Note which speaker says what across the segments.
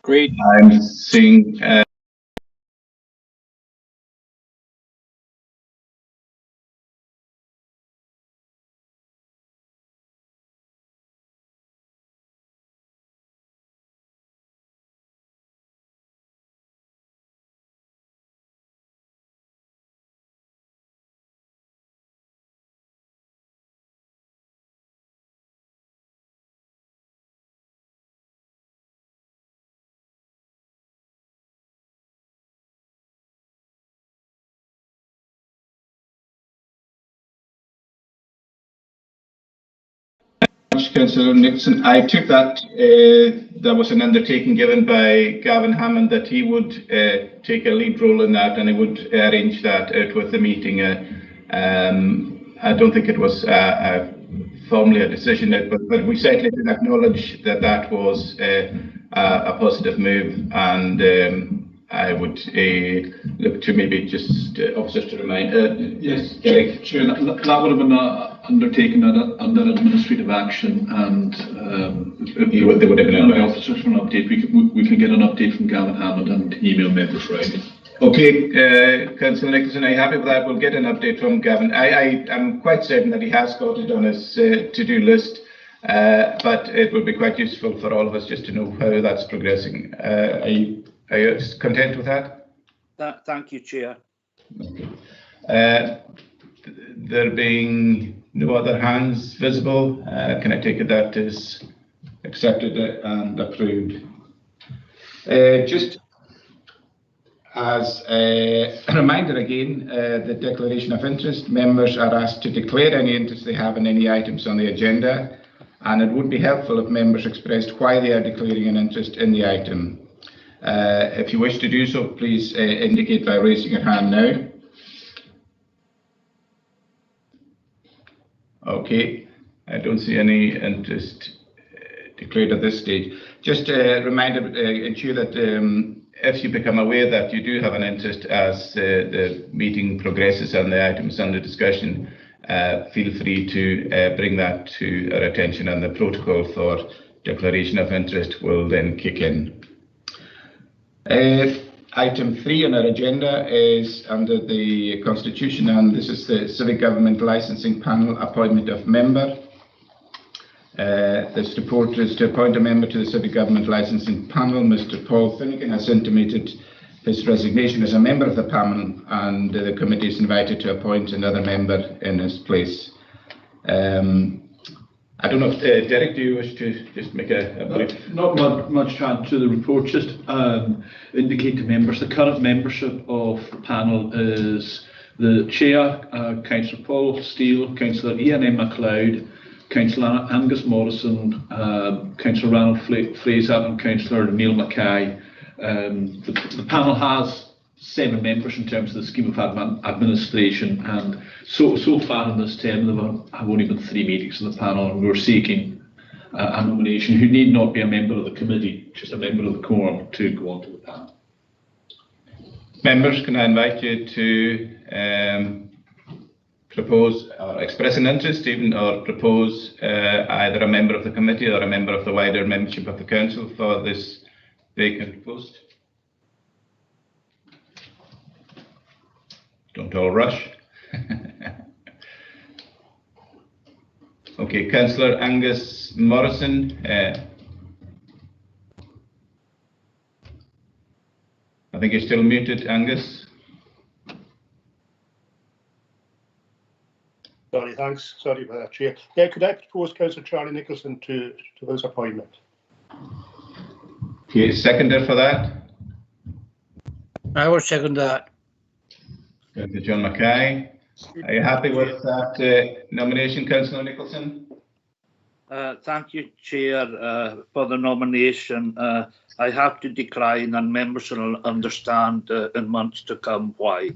Speaker 1: Great.
Speaker 2: I'm seeing Councillor Nixon. I took that there was an undertaking given by Gavin Hammond that he would take a lead role in that, and he would arrange that out with the meeting. I don't think it was formally a decision, but we certainly did acknowledge that that was a positive move, and I would look to maybe just officers to remind.
Speaker 3: Yes, Chair, that would have been undertaken under administrative action, and
Speaker 2: they would have been
Speaker 3: the officers for an update. We can get an update from Gavin Hammond and email members Friday.
Speaker 2: Okay, Councillor Nicholson, are you happy with that? We'll get an update from Gavin. I am quite certain that he has got it on his to-do list, but it would be quite useful for all of us just to know how that's progressing. Are you content with that?
Speaker 1: Thank you, Chair.
Speaker 2: Okay. There being no other hands visible, can I take it that is accepted and approved? Just as a reminder again, the declaration of interest, members are asked to declare any interest they have in any items on the agenda, and it would be helpful if members expressed why they are declaring an interest in the item. If you wish to do so, please indicate by raising your hand now. Okay, I don't see any interest declared at this stage. Just a reminder, ensure that if you become aware that you do have an interest as the meeting progresses and the items under discussion, feel free to bring that to our attention, and the protocol for declaration of interest will then kick in. Item 3 on our agenda is under the Constitution, and this is the Civic Government Licensing Panel appointment of member. This report is to appoint a member to the Civic Government Licensing Panel. Mr. Paul Finnegan has intimated his resignation as a member of the panel, and the committee is invited to appoint another member in his place. I don't know if Derek, do you wish to just make a brief?
Speaker 3: Not much to add to the report, just indicate to members the current membership of the panel is the Chair, Councillor Paul Steele, Councillor Ian M. MacLeod, Councillor Angus Morrison, Councillor Ranald Fraser and Councillor Neil Mackay. The panel has 7 members in terms of the scheme of administration, and so far in this term there have only been 3 meetings in the panel, and we're seeking a nomination who need not be a member of the committee, just a member of the quorum to go on to the panel.
Speaker 2: Members, can I invite you to propose or express an interest even, or propose either a member of the committee or a member of the wider membership of the council for this vacant post? Don't all rush. Okay, Councillor Angus Morrison. I think you're still muted, Angus.
Speaker 4: Sorry, thanks. Sorry about that, Chair. Yeah, could I propose Councillor Charlie Nicholson to this appointment?
Speaker 2: Okay, seconder for that.
Speaker 1: I will second that.
Speaker 2: Councillor John Mackay. Are you happy with that nomination, Councillor Nicholson?
Speaker 1: Thank you, Chair, for the nomination. I have to decline, and members will understand in months to come why.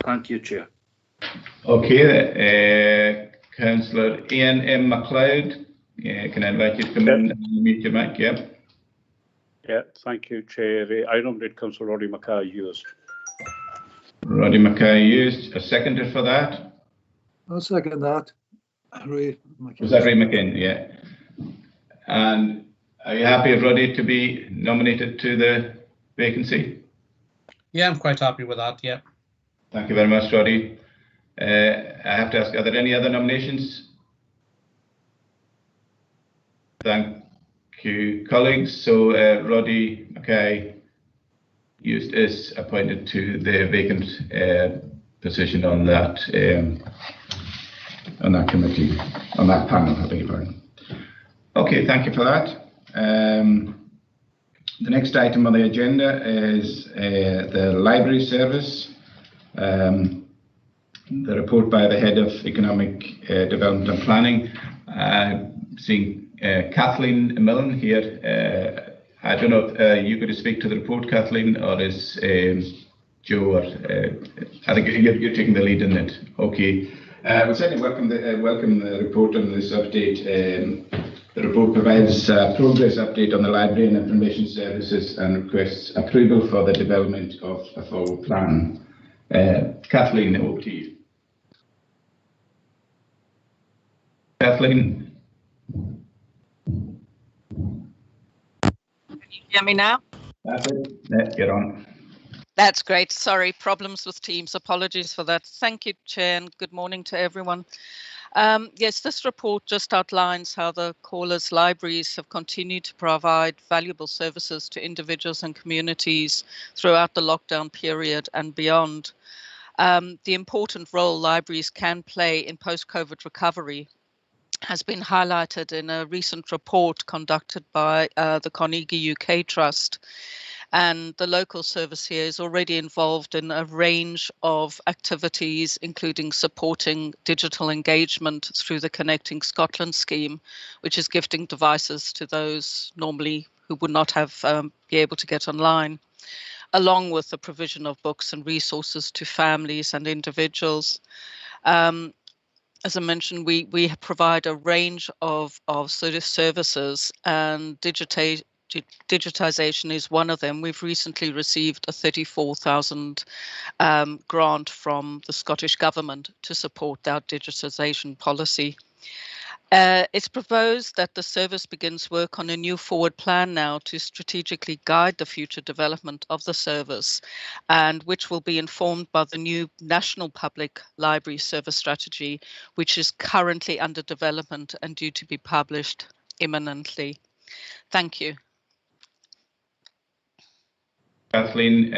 Speaker 1: Thank you, Chair.
Speaker 2: Okay, Councillor Ian M. MacLeod, can I invite you to come in and mute your mic? Yeah.
Speaker 5: Yeah, thank you, Chair. I nominate Councillor Roddy Mackay used.
Speaker 2: Roddy Mackay used. A seconder for that?
Speaker 6: I'll second that.
Speaker 2: Was that Ray McKinn? Yeah. And are you happy of Roddy to be nominated to the vacancy?
Speaker 7: Yeah, I'm quite happy with that, yeah.
Speaker 2: Thank you very much, Roddy. I have to ask, are there any other nominations? Thank you, colleagues. So Roddy Mackay is appointed to the vacant position on that committee, on that panel, I beg your pardon. Okay, thank you for that. The next item on the agenda is the library service. The report by the Head of Economic Development and Planning. Seeing Kathleen Millen here. I don't know if you're going to speak to the report, Kathleen, or is Joe, or I think you're taking the lead in it. Okay. We certainly welcome the report on this update. The report provides a progress update on the library and information services and requests approval for the development of a full plan. Kathleen, over to you. Kathleen.
Speaker 8: Hear me now?
Speaker 2: That's it. Let's get on.
Speaker 8: That's great. Sorry, problems with Teams. Apologies for that. Thank you, Chair, and good morning to everyone. Yes, this report just outlines how the Callers Libraries have continued to provide valuable services to individuals and communities throughout the lockdown period and beyond. The important role libraries can play in post-COVID recovery has been highlighted in a recent report conducted by the Carnegie UK Trust. And the local service here is already involved in a range of activities, including supporting digital engagement through the Connecting Scotland scheme, which is gifting devices to those normally who would not have be able to get online, along with the provision of books and resources to families and individuals. As I mentioned, we provide a range of sort of services, and digitization is one of them. We've recently received a 34,000 grant from the Scottish Government to support our digitization policy. It's proposed that the service begins work on a new forward plan now to strategically guide the future development of the service, and which will be informed by the new National Public Library Service Strategy, which is currently under development and due to be published imminently. Thank you.
Speaker 2: Kathleen,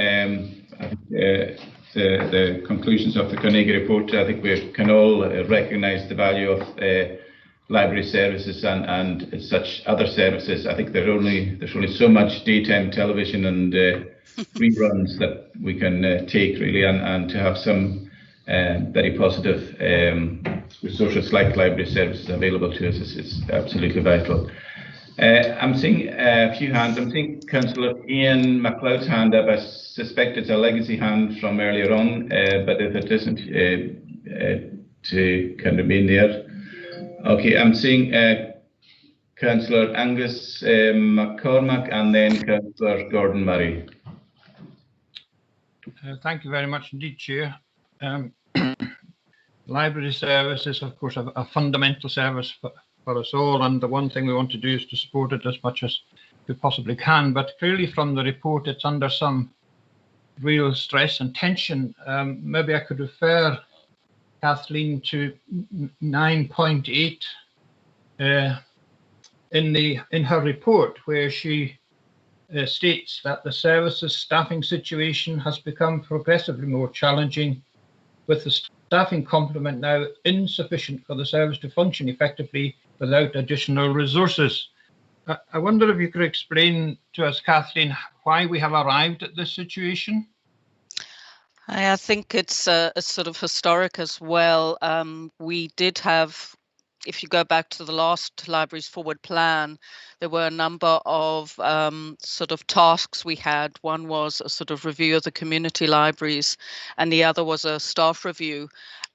Speaker 2: the conclusions of the Carnegie report, I think we can all recognise the value of library services and such other services. I think there's only so much daytime television and reruns that we can take, really, and to have some very positive resources like library services available to us is absolutely vital. I'm seeing a few hands. I'm seeing Councillor Ian MacLeod's hand up. I suspect it's a legacy hand from earlier on, but if it isn't, can remain there. Okay, I'm seeing Councillor Angus McCormack and then Councillor Gordon Murray.
Speaker 9: Thank you very much indeed, Chair. Library service is, of course, a fundamental service for us all, and the one thing we want to do is to support it as much as we possibly can. But clearly from the report, it's under some real stress and tension. Maybe I could refer Kathleen to 9.8 in her report, where she states that the service's staffing situation has become progressively more challenging, with the staffing complement now insufficient for the service to function effectively without additional resources. I wonder if you could explain to us, Kathleen, why we have arrived at this situation.
Speaker 8: I think it's sort of historic as well. We did have, if you go back to the last Libraries Forward plan, there were a number of sort of tasks we had. One was a sort of review of the community libraries, and the other was a staff review.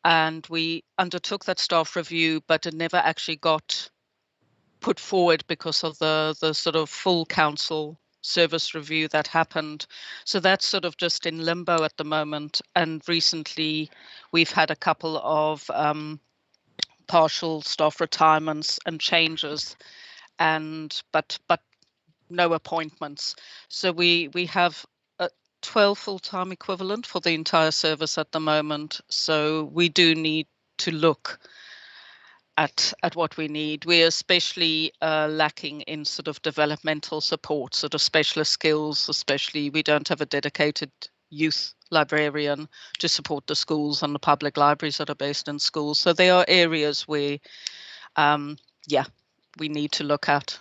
Speaker 8: And we undertook that staff review, but it never actually got put forward because of the sort of full council service review that happened. So that's sort of just in limbo at the moment. And recently we've had a couple of partial staff retirements and changes, and but no appointments. So we have a 12 full-time equivalent for the entire service at the moment. So we do need to look at what we need. We're especially lacking in sort of developmental support, sort of specialist skills, especially we don't have a dedicated youth librarian to support the schools and the public libraries that are based in schools. So there are areas where, we need to look at.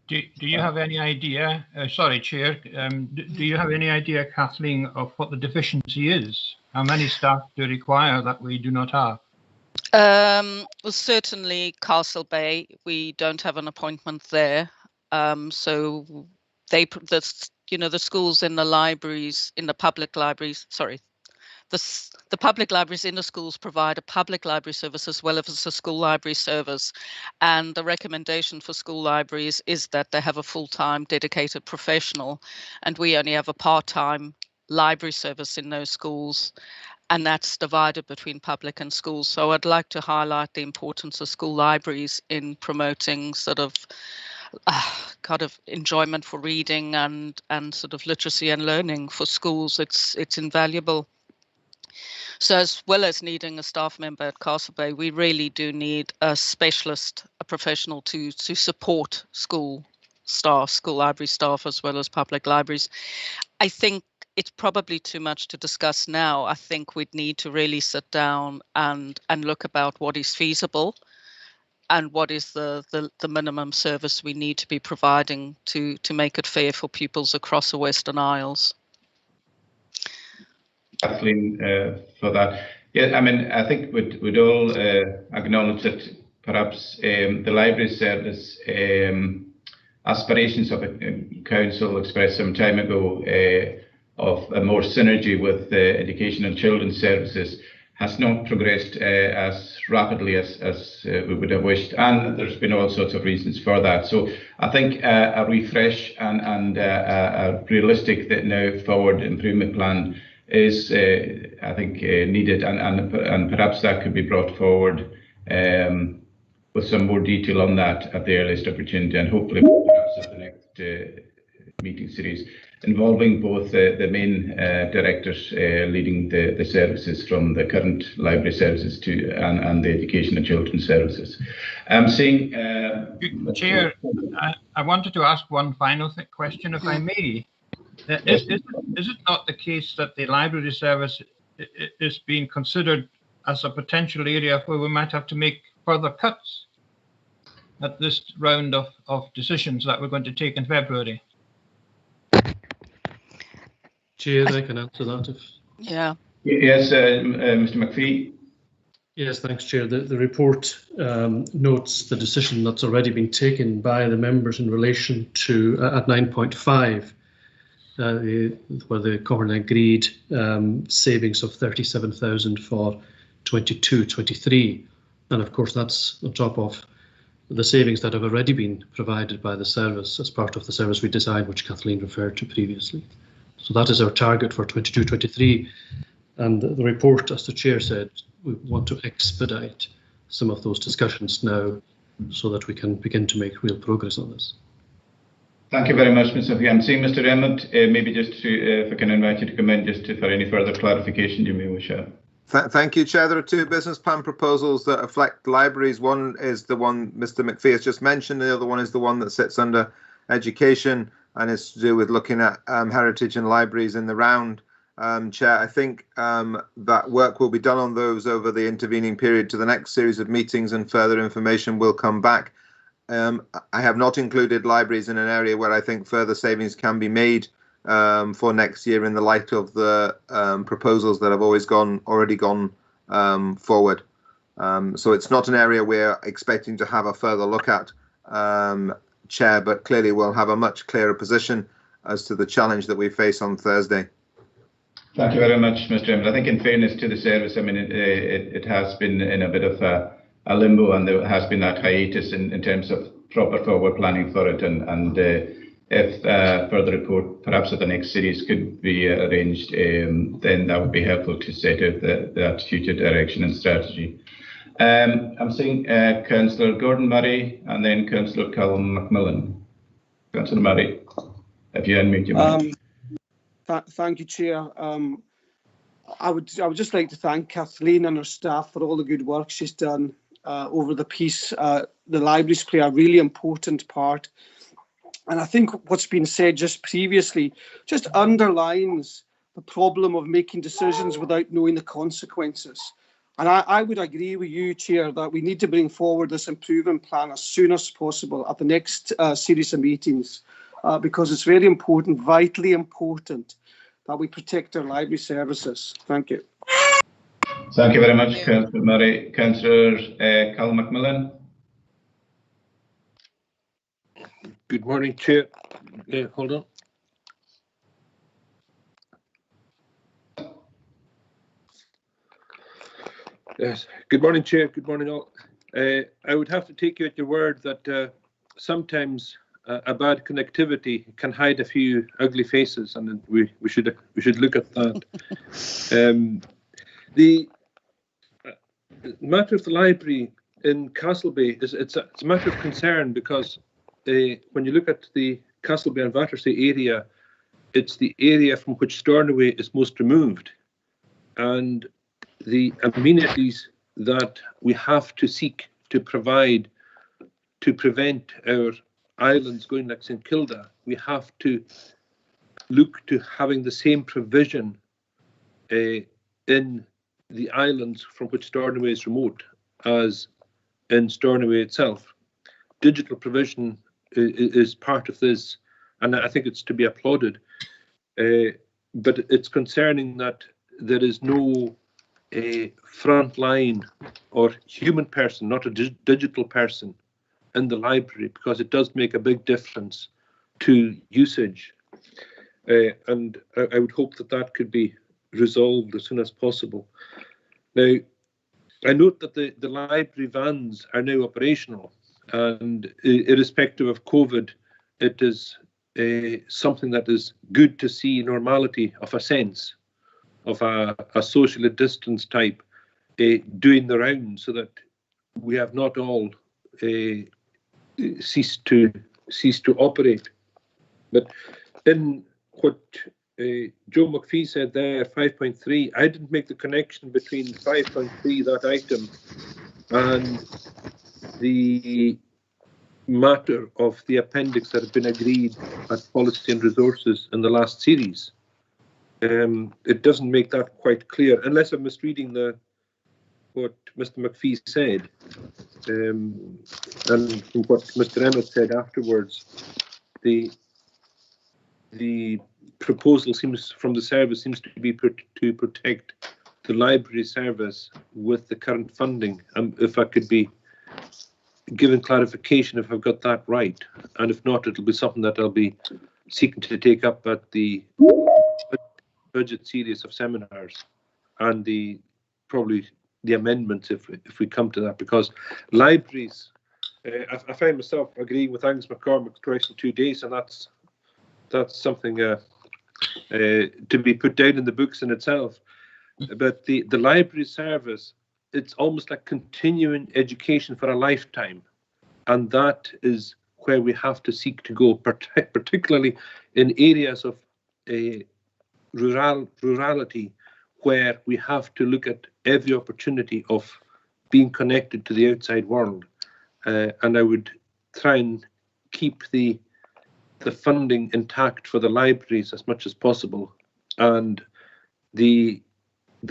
Speaker 9: Do you have any idea, sorry, Chair, do you have any idea, Kathleen, of what the deficiency is? How many staff do you require that we do not have?
Speaker 8: Well, certainly Castle Bay, we don't have an appointment there. So the schools in the libraries, in the public libraries, sorry, the public libraries in the schools provide a public library service as well as a school library service. And the recommendation for school libraries is that they have a full-time dedicated professional, and we only have a part-time library service in those schools, and that's divided between public and schools. So I'd like to highlight the importance of school libraries in promoting sort of kind of enjoyment for reading and sort of literacy and learning for schools. It's invaluable. So as well as needing a staff member at Castle Bay, we really do need a specialist, a professional to support school staff, school library staff, as well as public libraries. I think it's probably too much to discuss now. I think we'd need to really sit down and look about what is feasible and what is the minimum service we need to be providing to make it fair for pupils across the Western Isles.
Speaker 2: Kathleen, for that. Yeah, I mean, I think we'd all acknowledge that perhaps the library service aspirations of the council expressed some time ago of a more synergy with education and children's services has not progressed as rapidly as we would have wished, and there's been all sorts of reasons for that. So I think a refresh and a realistic now forward improvement plan is, I think, needed, and perhaps that could be brought forward with some more detail on that at the earliest opportunity, and hopefully perhaps at the next meeting series, involving both the main directors leading the services from the current library services to and the education and children's services. I'm seeing
Speaker 9: Chair, I wanted to ask one final question, if I may. Is it not the case that the library service is being considered as a potential area where we might have to make further cuts at this round of decisions that we're going to take in February?
Speaker 10: Chair, I can answer that.
Speaker 8: Yeah.
Speaker 2: Yes, Mr. McPhee.
Speaker 10: Yes, thanks, Chair. The report notes the decision that's already been taken by the members in relation to at 9.5. Where the Common agreed savings of 37,000 for 22-23, and of course that's on top of the savings that have already been provided by the service as part of the service redesign, which Kathleen referred to previously. So that is our target for 22-23, and the report, as the Chair said, we want to expedite some of those discussions now so that we can begin to make real progress on this.
Speaker 2: Thank you very much, Mr. I'm seeing Mr. Emmett. Maybe just to, if I can invite you to come in just for any further clarification you may wish.
Speaker 11: Thank you, Chair. There are two business plan proposals that affect libraries. One is the one Mr. McPhee has just mentioned. The other one is the one that sits under education and is to do with looking at heritage and libraries in the round. Chair, I think that work will be done on those over the intervening period to the next series of meetings, and further information will come back. I have not included libraries in an area where I think further savings can be made for next year in the light of the proposals that have already gone forward. So it's not an area we're expecting to have a further look at, Chair, but clearly we'll have a much clearer position as to the challenge that we face on Thursday.
Speaker 2: Thank you very much, Mr. Emmett. I think in fairness to the service, I mean, it has been in a bit of a limbo, and there has been that hiatus in terms of proper forward planning for it, and if further report, perhaps at the next series, could be arranged, then that would be helpful to set out that future direction and strategy. I'm seeing Councillor Gordon Murray and then Councillor Callum Macmillan. Councillor Murray, if you unmute your mic.
Speaker 12: Thank you, Chair. I would just like to thank Kathleen and her staff for all the good work she's done over the piece. The libraries play a really important part. And I think what's been said just previously just underlines the problem of making decisions without knowing the consequences. And I would agree with you, Chair, that we need to bring forward this improvement plan as soon as possible at the next series of meetings, because it's very important, vitally important, that we protect our library services. Thank you.
Speaker 2: Thank you very much, Councillor Murray. Councillor Callum Macmillan.
Speaker 13: Good morning, Chair. Hold on. Yes. Good morning, Chair. Good morning, all. I would have to take you at your word that sometimes a bad connectivity can hide a few ugly faces, and we should look at that. The matter of the library in Castlebay it's a matter of concern, because when you look at the Castlebay and Battersea area, it's the area from which Stornoway is most removed, and the amenities that we have to seek to provide to prevent our islands going like St Kilda, we have to look to having the same provision in the islands from which Stornoway is remote as in Stornoway itself. Digital provision is part of this, and I think it's to be applauded. But it's concerning that there is no frontline or human person, not a digital person, in the library, because it does make a big difference to usage. And I would hope that that could be resolved as soon as possible. Now, I note that the library vans are now operational, and irrespective of COVID, it is something that is good to see normality of a sense, of a socially distanced type doing the rounds, so that we have not all ceased to operate. But in what Joe McPhee said there, 5.3, I didn't make the connection between 5.3, that item, and the matter of the appendix that had been agreed at Policy and Resources in the last series. It doesn't make that quite clear, unless I'm misreading what Mr. McPhee said, and from what Mr. Emmett said afterwards. The proposal seems from the service seems to be to protect the library service with the current funding. If I could be given clarification if I've got that right, and if not, it'll be something that I'll be seeking to take up at the budget series of seminars, and probably the amendments if we come to that, because libraries, I find myself agreeing with Angus McCormick twice in 2 days, and that's something to be put down in the books in itself. But the library service, it's almost like continuing education for a lifetime, and that is where we have to seek to go, particularly in areas of rurality, where we have to look at every opportunity of being connected to the outside world. And I would try and keep the funding intact for the libraries as much as possible, and the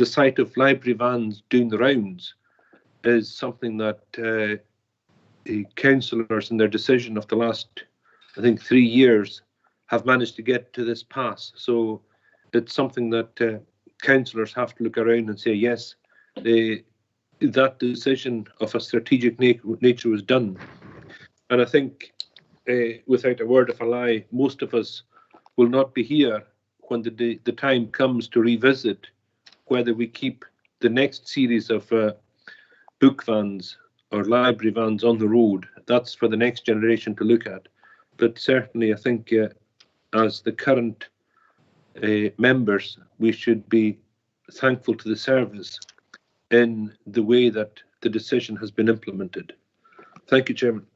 Speaker 13: sight of library vans doing the rounds is something that councillors in their decision of the last, I think, 3 years have managed to get to this pass. So it's something that councillors have to look around and say, yes, that decision of a strategic nature was done. And I think, without a word of a lie, most of us will not be here when the time comes to revisit whether we keep the next series of book vans or library vans on the road. That's for the next generation to look at. But certainly, I think as the current members, we should be thankful to the service in the way that the decision has been implemented. Thank you, Chairman.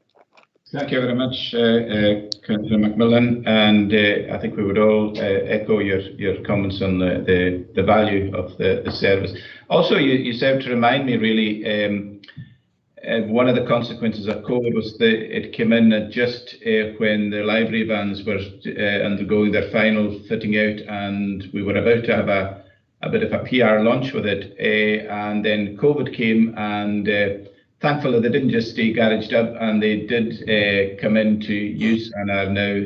Speaker 2: Thank you very much, Councillor McMillan, and I think we would all echo your comments on the value of the service. Also, you served to remind me, really, one of the consequences of COVID was that it came in just when the library vans were undergoing their final fitting out, and we were about to have a bit of a PR launch with it, and then COVID came, and thankfully they didn't just stay garaged up, and they did come into use and are now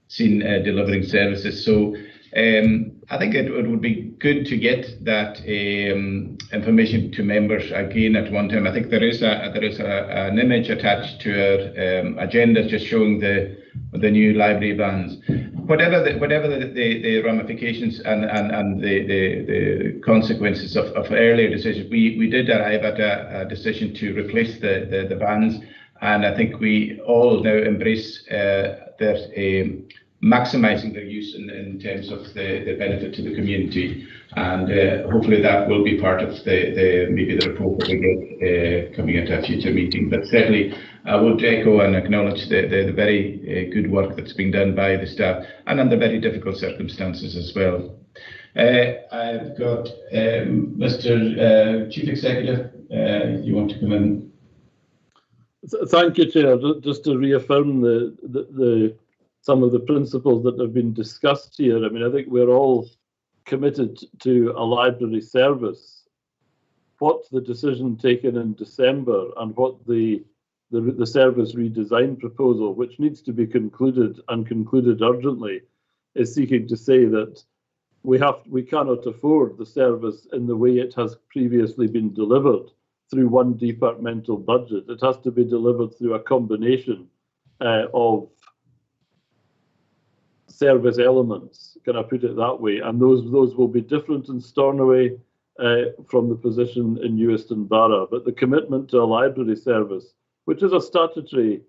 Speaker 2: seen delivering services. So I think it would be good to get that information to members again at one time. I think there is an image attached to our agenda just showing the new library vans. Whatever the ramifications and the consequences of earlier decisions, we did arrive at a decision to replace the vans, and I think we all now embrace their maximising their use in terms of the benefit to the community, and hopefully that will be part of maybe the report that we get coming at a future meeting. But certainly I would echo and acknowledge the very good work that's been done by the staff, and under very difficult circumstances as well. I've got Mr. Chief Executive, you want to come in?
Speaker 14: Thank you, Chair. Just to reaffirm some of the principles that have been discussed here. I mean, I think we're all committed to a library service. What the decision taken in December and what the service redesign proposal, which needs to be concluded and concluded urgently, is seeking to say that we cannot afford the service in the way it has previously been delivered through one departmental budget. It has to be delivered through a combination of service elements, can I put it that way? And those will be different in Stornoway from the position in Euston Barra. But the commitment to a library service, which is a statutory,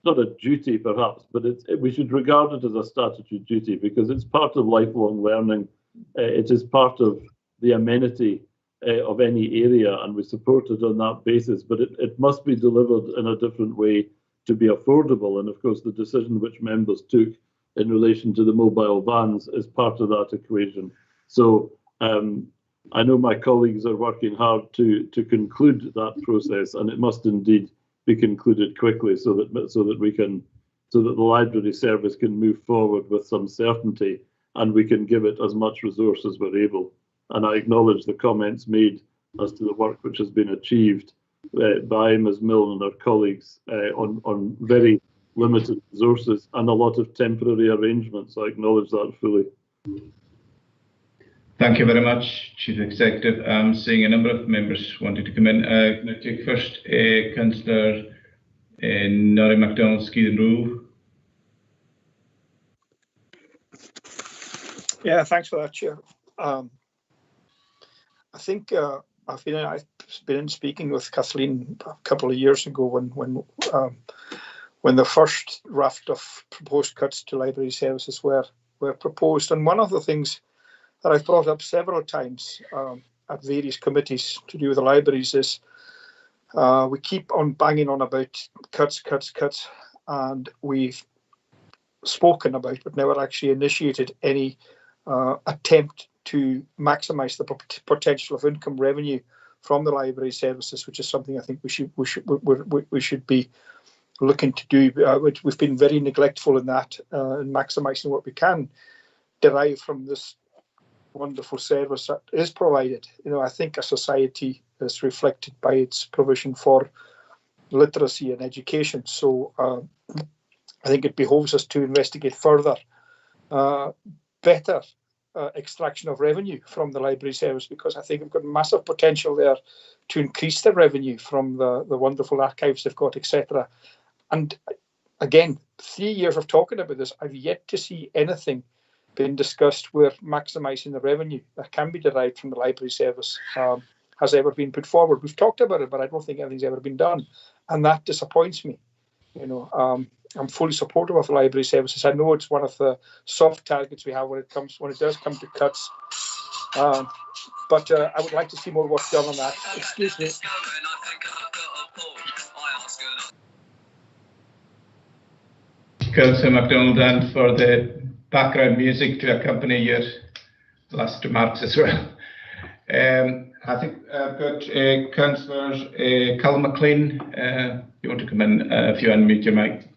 Speaker 14: not a duty perhaps, but we should regard it as a statutory duty because it's part of lifelong learning. It is part of the amenity of any area, and we support it on that basis. But it must be delivered in a different way to be affordable. And of course, the decision which members took in relation to the mobile vans is part of that equation. So I know my colleagues are working hard to conclude that process, and it must indeed be concluded quickly so that the library service can move forward with some certainty, and we can give it as much resource as we're able. And I acknowledge the comments made as to the work which has been achieved by Ms. Milne and her colleagues on very limited resources and a lot of temporary arrangements. I acknowledge that fully.
Speaker 2: Thank you very much, Chief Executive. I'm seeing a number of members wanting to come in. Can I take first Councillor Norrie MacDonald, Skeaton Row?
Speaker 15: Yeah, thanks for that, Chair. I think I've been speaking with Kathleen a couple of years ago when the first raft of proposed cuts to library services were proposed. And one of the things that I've brought up several times at various committees to do with the libraries is we keep on banging on about cuts, and we've spoken about but never actually initiated any attempt to maximise the potential of income revenue from the library services, which is something I think we should be looking to do. We've been very neglectful in that, in maximising what we can derive from this wonderful service that is provided. You know, I think a society is reflected by its provision for literacy and education. So I think it behoves us to investigate further better extraction of revenue from the library service, because I think we've got massive potential there to increase the revenue from the wonderful archives they've got, etc. And again, 3 years of talking about this, I've yet to see anything being discussed where maximising the revenue that can be derived from the library service has ever been put forward. We've talked about it, but I don't think anything's ever been done, and that disappoints me. You know, I'm fully supportive of the library services. I know it's one of the soft targets we have when it does come to cuts, but I would like to see more work done on that. Excuse me.
Speaker 2: Councillor MacDonald, and for the background music to accompany your last remarks as well. I think I've got Councillor Callum McLean. You want to come in if you unmute your mic?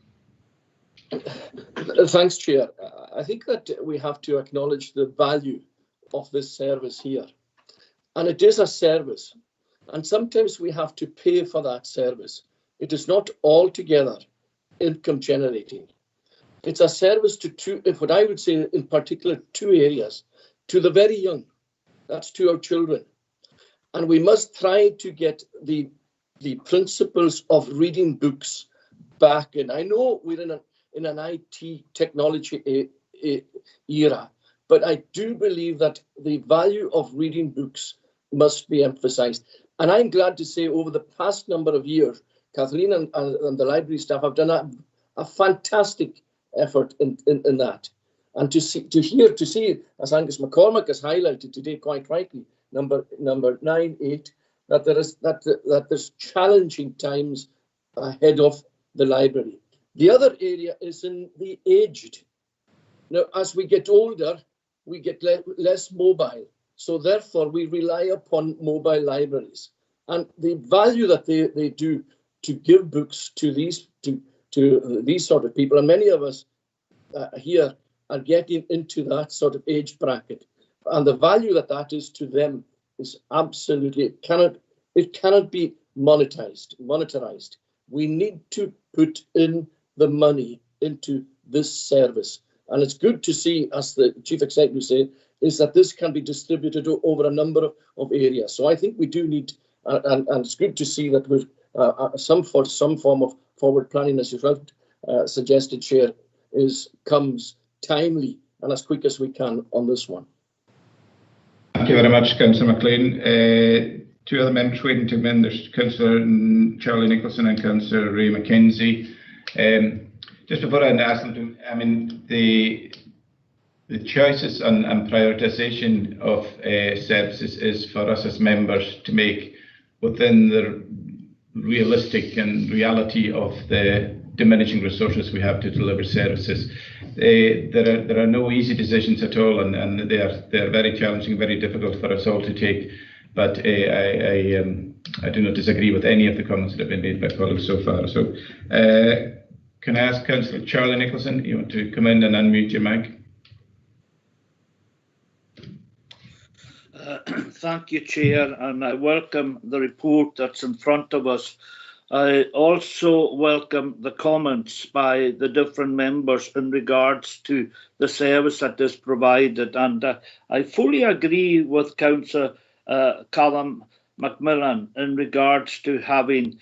Speaker 16: Thanks, Chair. I think that we have to acknowledge the value of this service here. And it is a service. And sometimes we have to pay for that service. It is not altogether income generating. It's a service to what I would say in particular, 2 areas. To the very young, that's to our children. And we must try to get the principles of reading books back. And I know we're in an IT technology era, but I do believe that the value of reading books must be emphasised. And I'm glad to say over the past number of years, Kathleen and the library staff have done a fantastic effort in that. And to see, as Angus McCormack has highlighted today quite rightly, number 9-8, that there's challenging times ahead of the library. The other area is in the aged. Now, as we get older, we get less mobile. So therefore, we rely upon mobile libraries. And the value that they do to give books to these sort of people, and many of us here are getting into that sort of age bracket. And the value that is to them is absolutely, it cannot be monetized. We need to put in the money into this service. And it's good to see, as the Chief Executive said, is that this can be distributed over a number of areas. So I think we do need, and it's good to see that we're some form of forward planning, as you've suggested, Chair, comes timely and as quick as we can on this one.
Speaker 2: Thank you very much, Councillor McLean. 2 other members waiting to come in. There's Councillor Charlie Nicholson and Councillor Ray McKenzie. Just before I ask them to, I mean, the choices and prioritisation of services is for us as members to make within the realistic and reality of the diminishing resources we have to deliver services. There are no easy decisions at all, and they are very challenging, very difficult for us all to take. But I do not disagree with any of the comments that have been made by colleagues so far. So can I ask Councillor Charlie Nicholson, you want to come in and unmute your mic?
Speaker 1: Thank you, Chair, and I welcome the report that's in front of us. I also welcome the comments by the different members in regards to the service that is provided, and I fully agree with Councillor Callum Macmillan in regards to having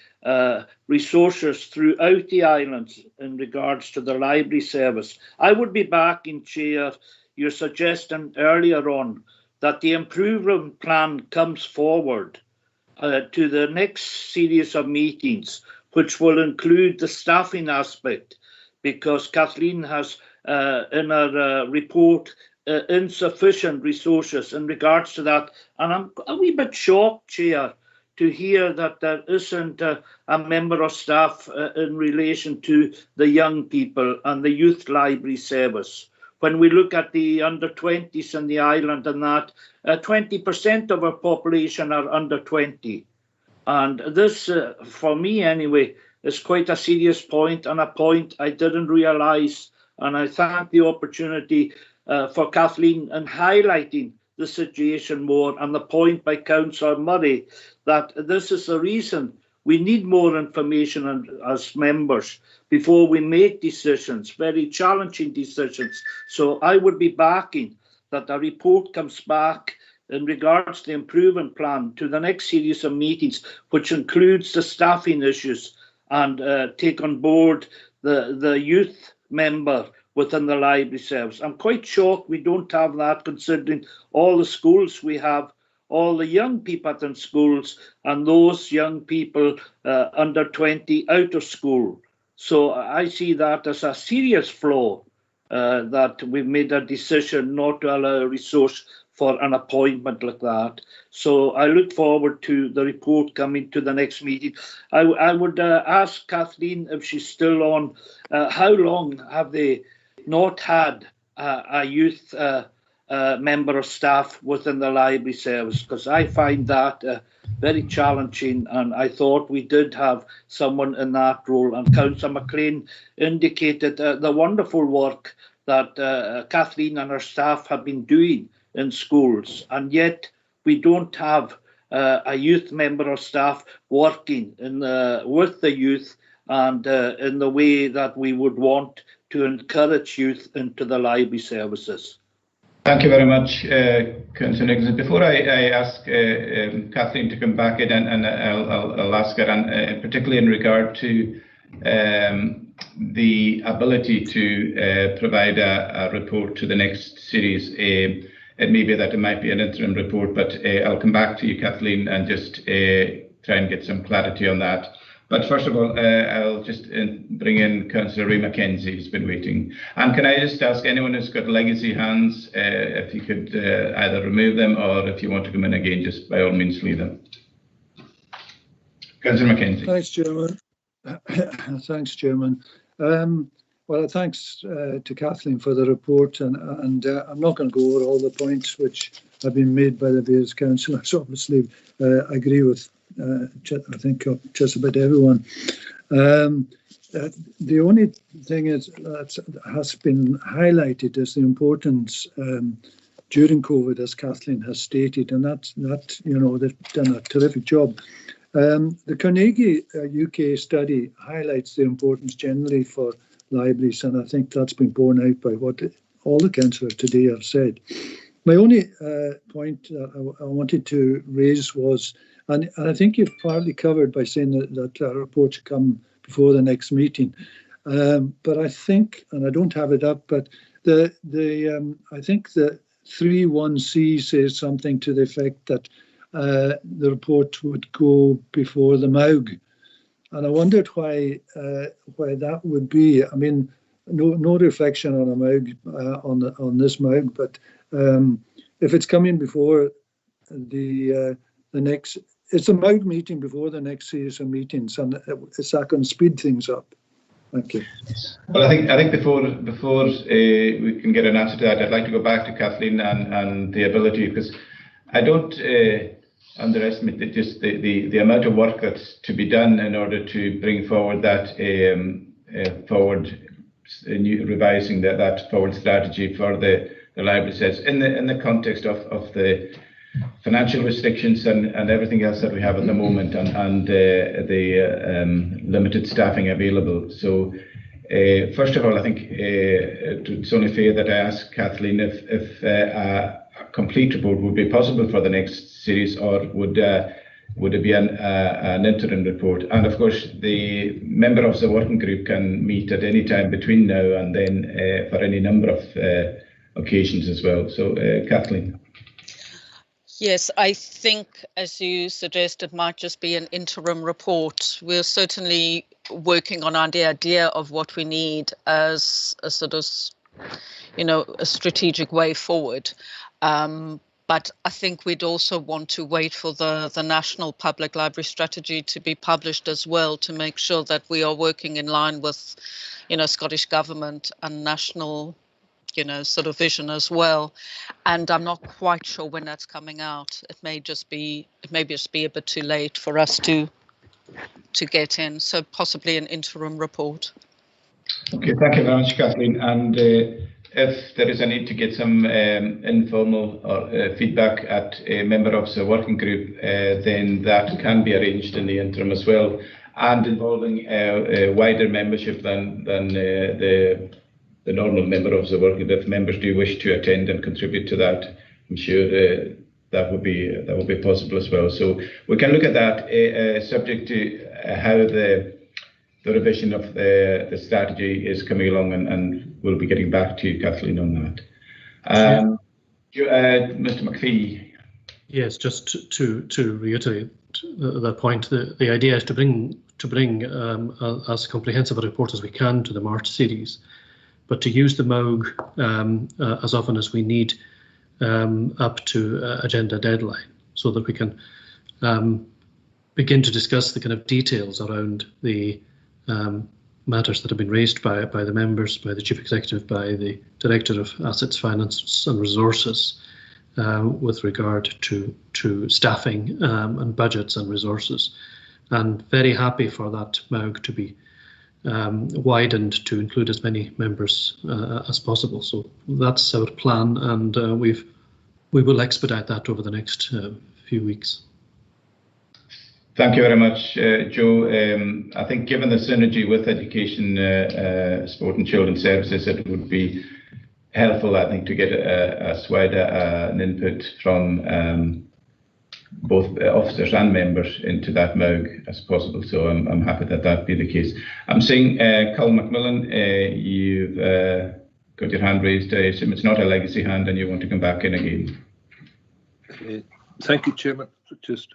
Speaker 1: resources throughout the islands in regards to the library service. I would be backing, Chair, your suggestion earlier on that the improvement plan comes forward to the next series of meetings, which will include the staffing aspect, because Kathleen has in her report insufficient resources in regards to that. And I'm a wee bit shocked, Chair, to hear that there isn't a member of staff in relation to the young people and the youth library service. When we look at the under-20s in the island and that, 20% of our population are under 20. And this, for me anyway, is quite a serious point, and a point I didn't realise. And I thank the opportunity for Kathleen in highlighting the situation more, and the point by Councillor Murray that this is the reason We need more information as members before we make decisions, very challenging decisions. So I would be backing that a report comes back in regards to the improvement plan to the next series of meetings, which includes the staffing issues, and take on board the youth member within the library service. I'm quite shocked we don't have that, considering all the schools we have, all the young people in schools, and those young people under 20 out of school. So I see that as a serious flaw, that we've made a decision not to allow a resource for an appointment like that. So I look forward to the report coming to the next meeting. I would ask Kathleen, if she's still on, how long have they not had a youth member of staff within the library service? Because I find that very challenging, and I thought we did have someone in that role. And Councillor McLean indicated the wonderful work that Kathleen and her staff have been doing in schools, and yet we don't have a youth member of staff working with the youth and in the way that we would want to encourage youth into the library services.
Speaker 2: Thank you very much, Councillor Nicholson. Before I ask Kathleen to come back in, and I'll ask her, and particularly in regard to the ability to provide a report to the next series. It may be that it might be an interim report, but I'll come back to you, Kathleen, and just try and get some clarity on that. But first of all, I'll just bring in Councillor Ray Mackenzie, who's been waiting. And can I just ask anyone who's got legacy hands, if you could either remove them, or if you want to come in again, just by all means leave them. Councillor Mackenzie.
Speaker 6: Thanks, Chairman. Thanks, Chairman. Well, thanks to Kathleen for the report, and I'm not going to go over all the points which have been made by the various councillors. Obviously, I agree with I think just about everyone. The only thing that has been highlighted is the importance during COVID, as Kathleen has stated, and that they've done a terrific job. The Carnegie UK study highlights the importance generally for libraries, and I think that's been borne out by what all the councillors today have said. My only point that I wanted to raise was, and I think you've partly covered by saying that report should come before the next meeting, but I think, and I don't have it up, but I think the 3.1c says something to the effect that the report would go before the MAUG. And I wondered why that would be. I mean, no reflection on a MAUG, on this MAUG, but if it's coming before the next, it's a MAUG meeting before the next series of meetings, and is that going to speed things up? Thank you.
Speaker 2: Well, I think before we can get an answer to that, I'd like to go back to Kathleen and the ability, because I don't underestimate the amount of work that's to be done in order to bring forward that revising that forward strategy for the library says in the context of the financial restrictions and everything else that we have at the moment, and the limited staffing available. So first of all, I think it's only fair that I ask Kathleen if a complete report would be possible for the next series, or would it be an interim report? And of course, the member of the working group can meet at any time between now and then for any number of occasions as well. So, Kathleen.
Speaker 8: Yes, I think, as you suggest, it might just be an interim report. We're certainly working on the idea of what we need as a sort of, a strategic way forward. But I think we'd also want to wait for the National Public Library Strategy to be published as well, to make sure that we are working in line with, Scottish Government and national, sort of vision as well. And I'm not quite sure when that's coming out. It may just be a bit too late for us to get in. So possibly an interim report.
Speaker 2: Okay, thank you very much, Kathleen. And if there is a need to get some informal or feedback at a member officer working group, then that can be arranged in the interim as well, and involving a wider membership than the normal member officer working group. If members do wish to attend and contribute to that, I'm sure that would be possible as well. So we can look at that, subject to how the revision of the strategy is coming along, and we'll be getting back to you, Kathleen, on that. Mr. McPhee.
Speaker 10: Yes, just to reiterate that point, the idea is to bring as comprehensive a report as we can to the March series, but to use the MOG as often as we need up to agenda deadline, so that we can begin to discuss the kind of details around the matters that have been raised by the members, by the Chief Executive, by the Director of Assets, Finance and Resources, with regard to staffing and budgets and resources. And very happy for that MOG to be widened to include as many members as possible. So that's our plan, and we will expedite that over the next few weeks.
Speaker 2: Thank you very much, Joe. I think given the synergy with education, sport and children's services, it would be helpful, I think, to get as wide an input from both officers and members into that MOG as possible. So I'm happy that be the case. I'm seeing Colin McMillan, you've got your hand raised. I assume it's not a legacy hand and you want to come back in again.
Speaker 13: Thank you, Chairman. Just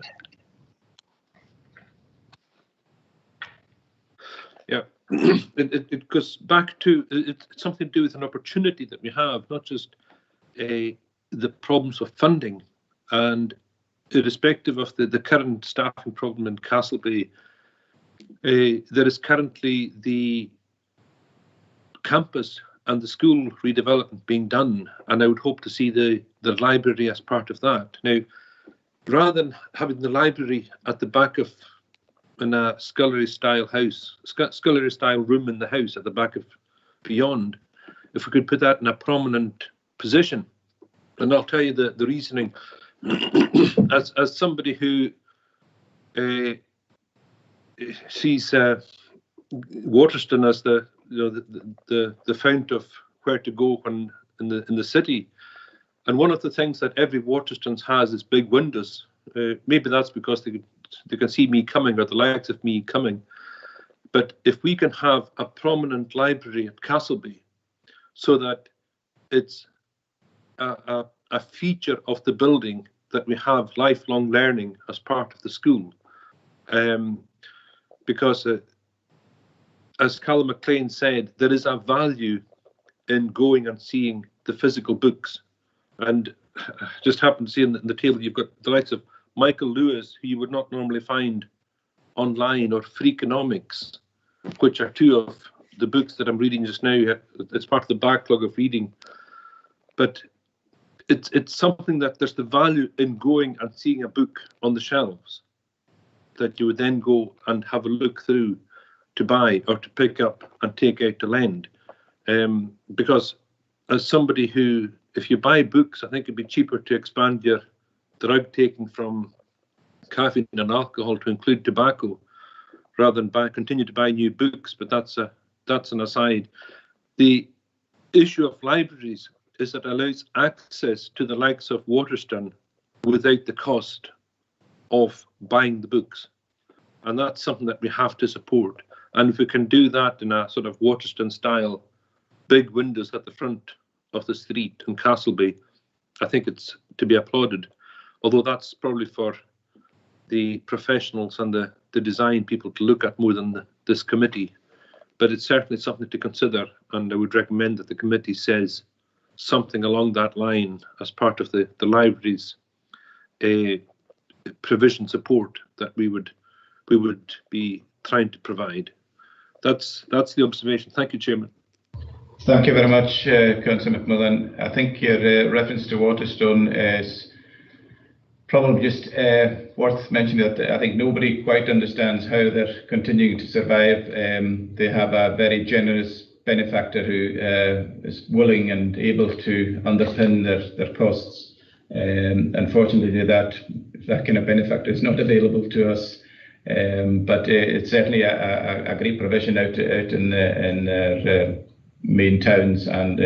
Speaker 13: yeah, it goes back to it's something to do with an opportunity that we have, not just the problems of funding. And irrespective of the current staffing problem in Castleby, there is currently the campus and the school redevelopment being done, and I would hope to see the library as part of that. Now, rather than having the library at the back of in a scullery style house, scullery style room in the house at the back of beyond, if we could put that in a prominent position. And I'll tell you the reasoning. as somebody who sees Waterston as the fount of where to go when in the city, and one of the things that every Waterstones has is big windows. Maybe that's because they can see me coming, or the likes of me coming. But if we can have a prominent library at Castleby, so that it's a feature of the building that we have lifelong learning as part of the school, because as Callum McLean said, there is a value in going and seeing the physical books. And I just happened to see in the table you've got the likes of Michael Lewis, who you would not normally find online, or Freakonomics, which are two of the books that I'm reading just now. It's part of the backlog of reading. But it's something that there's the value in going and seeing a book on the shelves that you would then go and have a look through to buy or to pick up and take out to lend. Because as somebody who, if you buy books, I think it'd be cheaper to expand your drug taking from caffeine and alcohol to include tobacco, rather than continue to buy new books. But that's an aside. The issue of libraries is that it allows access to the likes of Waterston without the cost of buying the books. And that's something that we have to support. And if we can do that in a sort of Waterston style, big windows at the front of the street in Castleby, I think it's to be applauded. Although that's probably for the professionals and the design people to look at more than this committee. But it's certainly something to consider, and I would recommend that the committee says something along that line as part of the library's provision support that we would be trying to provide. That's the observation. Thank you, Chairman.
Speaker 2: Thank you very much, Councillor McMillan. I think your reference to Waterstone is probably just worth mentioning, that I think nobody quite understands how they're continuing to survive. They have a very generous benefactor who is willing and able to underpin their costs. Unfortunately, that kind of benefactor is not available to us, but it's certainly a great provision out in their main towns, and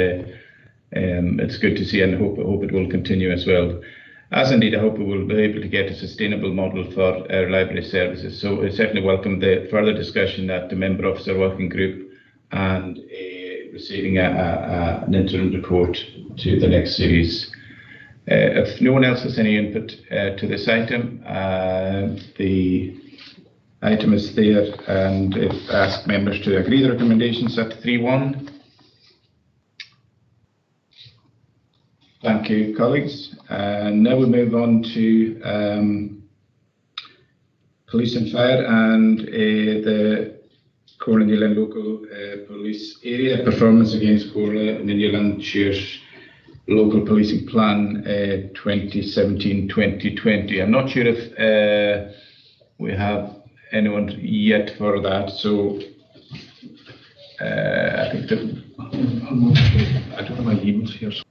Speaker 2: it's good to see, and hope it will continue as well. As indeed, I hope we will be able to get a sustainable model for our library services. So I certainly welcome the further discussion at the Member Officer Working Group and receiving an interim report to the next series. If no one else has any input to this item, the item is there, and if ask members to agree the recommendations at 3.1. Thank you, colleagues. And now we move on to police and fire and the Córa na nGaedhelan local police area performance against Córa na nGaedhelan shares local policing plan 2017-2020. I'm not sure if we have anyone yet for that, so I think that I don't have my emails here. So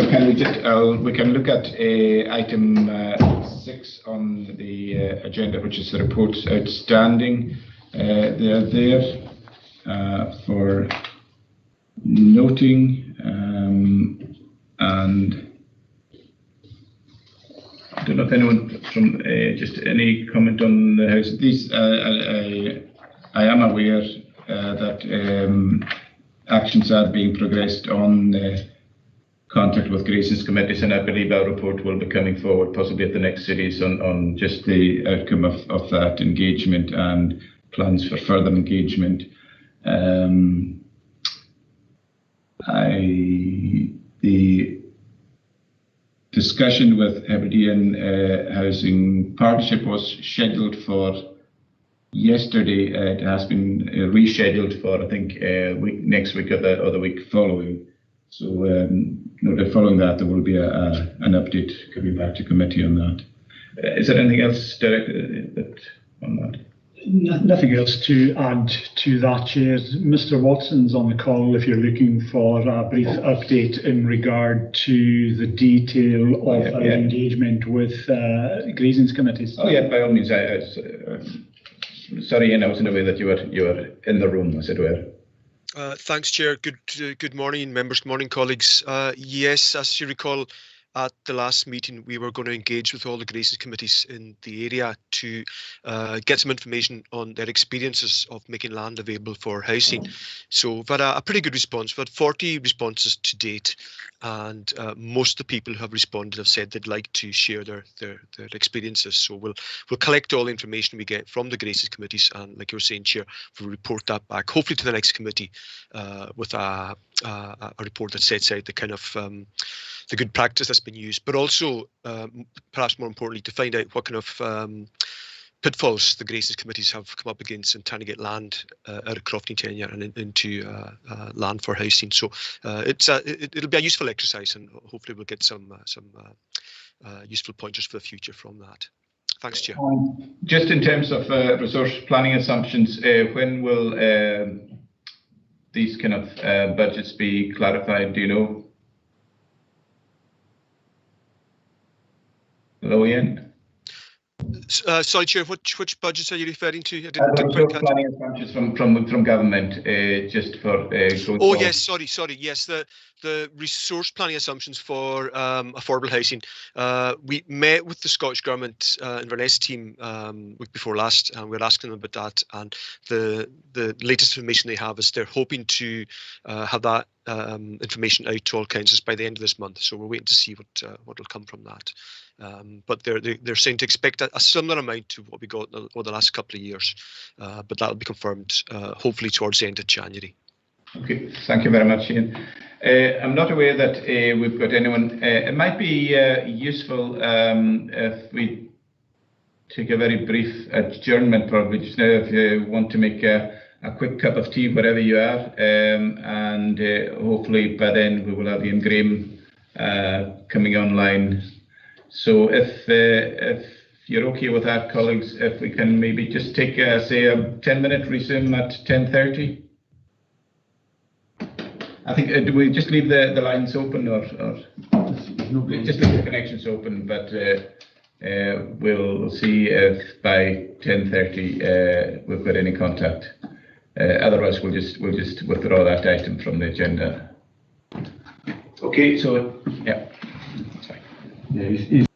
Speaker 2: can we just we can look at item 6 on the agenda, which is the reports outstanding. They are there for noting, and I don't know if anyone from just any comment on the House. These I am aware that actions are being progressed on contact with Grace's committees, and I believe our report will be coming forward possibly at the next series on just the outcome of that engagement and plans for further engagement. The discussion with Hebridean Housing Partnership was scheduled for yesterday. It has been rescheduled for, I think, next week or the week following. So following that, there will be an update coming back to committee on that. Is there anything else, Derek, on that?
Speaker 17: Nothing else to add to that, Chair. Mr. Watson's on the call if you're looking for a brief update in regard to the detail of our engagement with grazing committees.
Speaker 2: Oh yeah, by all means. Sorry, Ian, I wasn't aware that you were in the room, as it were.
Speaker 18: Thanks, Chair. Good morning, members. Good morning, colleagues. Yes, as you recall, at the last meeting, we were going to engage with all the Graces committees in the area to get some information on their experiences of making land available for housing. So we've had a pretty good response. We've had 40 responses to date, and most of the people who have responded have said they'd like to share their experiences. So we'll collect all the information we get from the Graces committees, and like you were saying, Chair, we'll report that back, hopefully to the next committee with a report that sets out the kind of the good practice that's been used, but also perhaps more importantly to find out what kind of pitfalls the Graces committees have come up against in trying to get land out of crofting tenure and into land for housing. So it'll be a useful exercise, and hopefully we'll get some useful pointers for the future from that. Thanks, Chair.
Speaker 2: Just in terms of resource planning assumptions, when will these kind of budgets be clarified? Do you know? Hello, Ian.
Speaker 18: Sorry, Chair. Which budgets are you referring to? I
Speaker 2: didn't quite catch planning assumptions from government, just for.
Speaker 18: Oh yes, sorry. Yes, the resource planning assumptions for affordable housing. We met with the Scottish Government Inverness team week before last, and we were asking them about that. And the latest information they have is they're hoping to have that information out to all councils by the end of this month. So we're waiting to see what will come from that. But they're saying to expect a similar amount to what we got over the last couple of years, but that'll be confirmed hopefully towards the end of January.
Speaker 2: Okay, thank you very much, Ian. I'm not aware that we've got anyone. It might be useful if we take a very brief adjournment, probably just now, if you want to make a quick cup of tea wherever you are, and hopefully by then we will have Ian Graham coming online. So if you're okay with that, colleagues, if we can maybe just take, say, a 10-minute resume at 10:30. I think, do we just leave the lines open or just leave the connections open, but we'll see if by 10:30 we've got any contact. Otherwise, we'll just withdraw that item from the agenda. Okay, so yeah, that's fine.
Speaker 19: Yeah,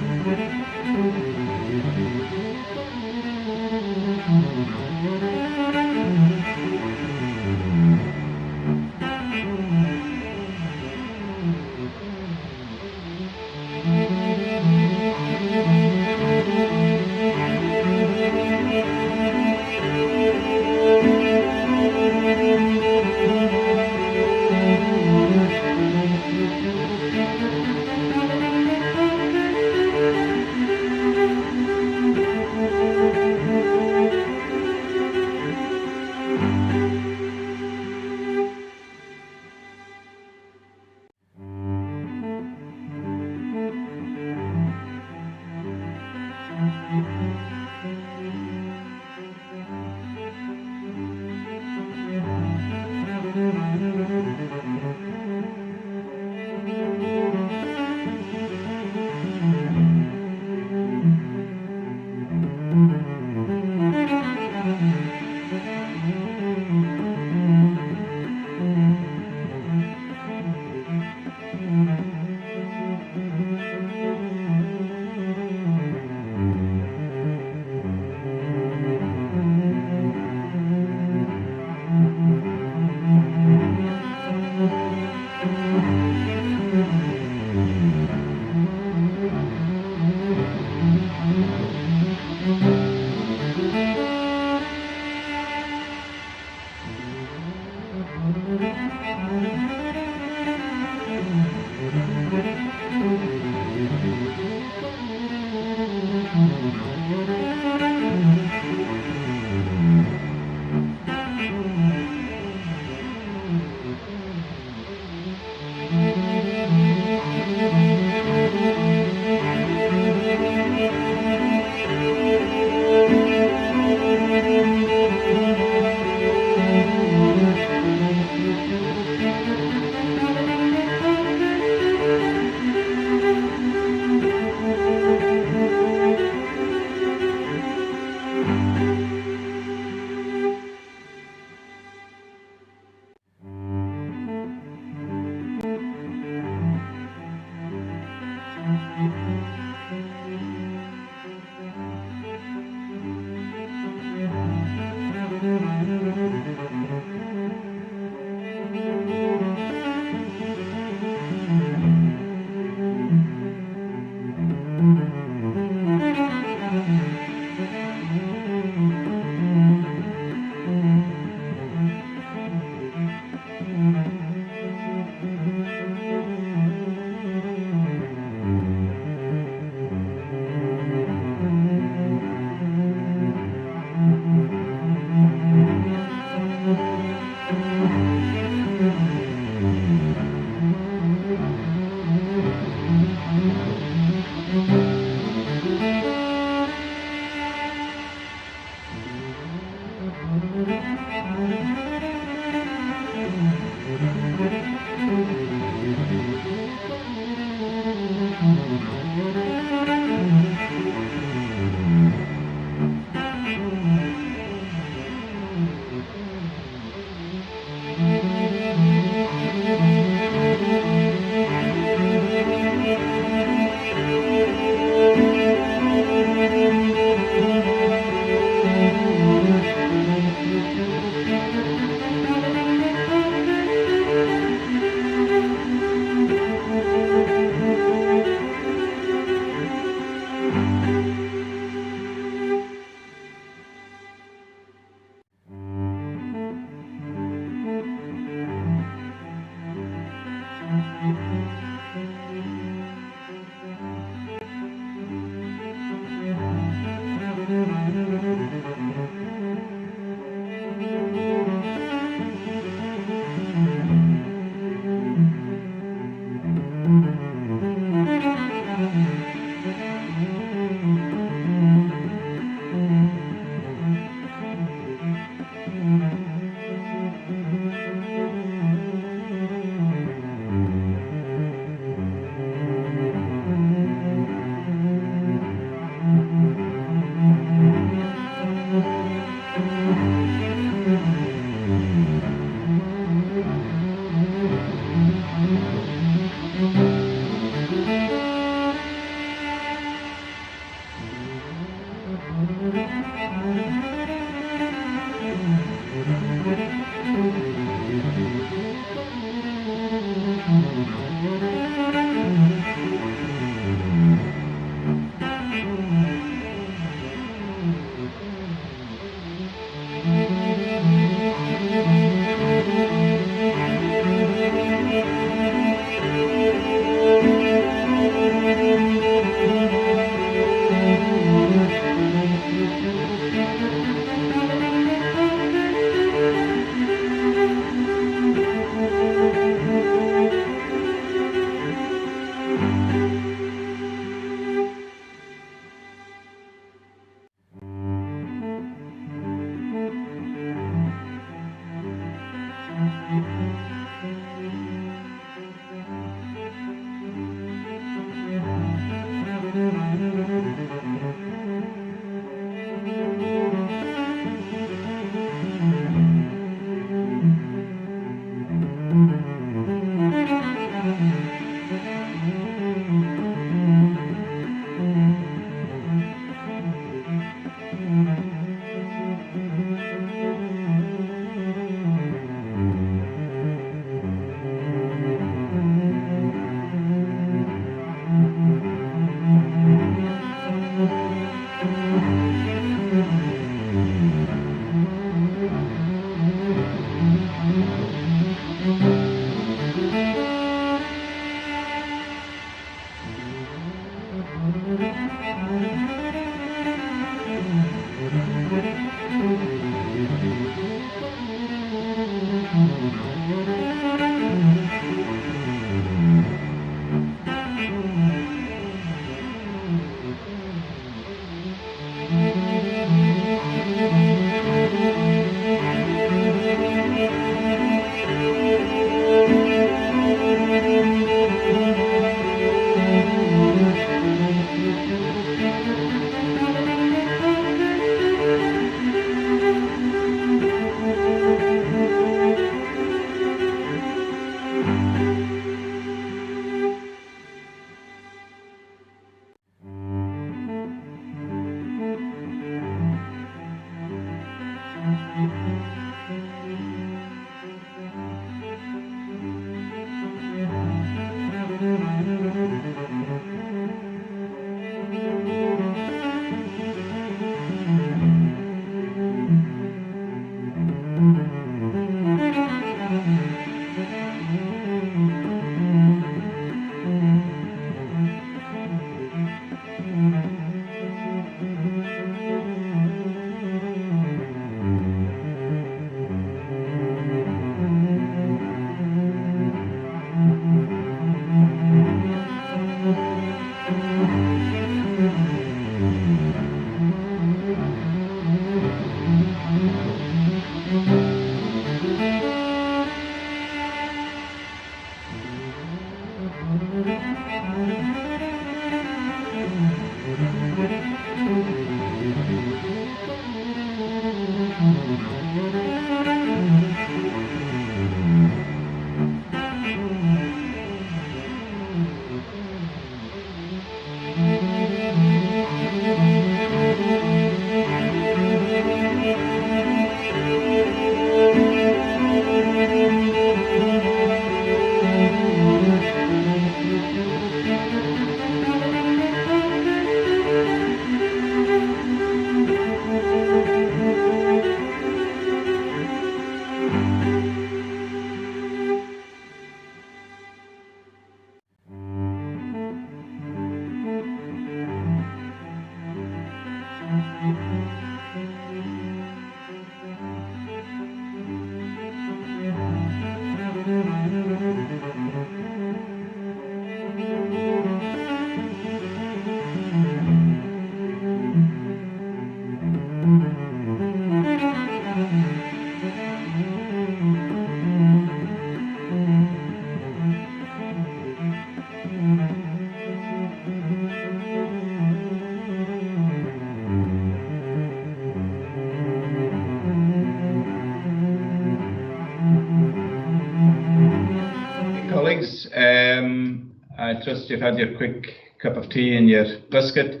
Speaker 2: Colleagues, I trust you've had your quick cup of tea and your biscuit.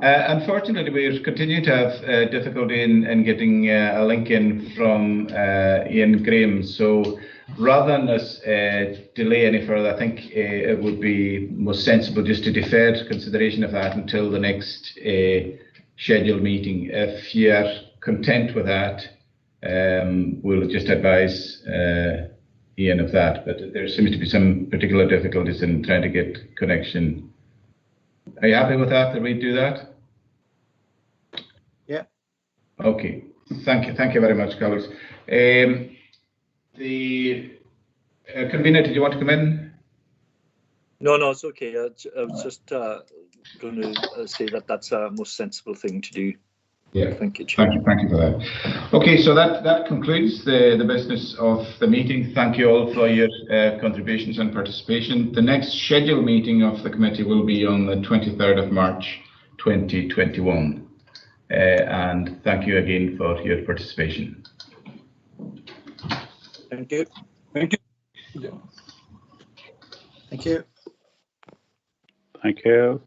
Speaker 2: Unfortunately, we continue to have difficulty in getting a link in from Ian Graham. So rather than us delay any further, I think it would be most sensible just to defer consideration of that until the next scheduled meeting. If you're content with that, we'll just advise Ian of that. But there seems to be some particular difficulties in trying to get connection. Are you happy with that? That we do that?
Speaker 11: Yeah.
Speaker 2: Okay. Thank you very much, colleagues. The convener, did you want to come in?
Speaker 19: No, it's okay. I was just going to say that that's a most sensible thing to do.
Speaker 2: Yeah.
Speaker 19: Thank you, Chair.
Speaker 2: Thank you for that. Okay, so that concludes the business of the meeting. Thank you all for your contributions and participation. The next scheduled meeting of the committee will be on the 23rd of March 2021. And thank you again for your participation.
Speaker 19: Thank you.
Speaker 15: Thank you.
Speaker 11: Thank you.
Speaker 5: Thank you.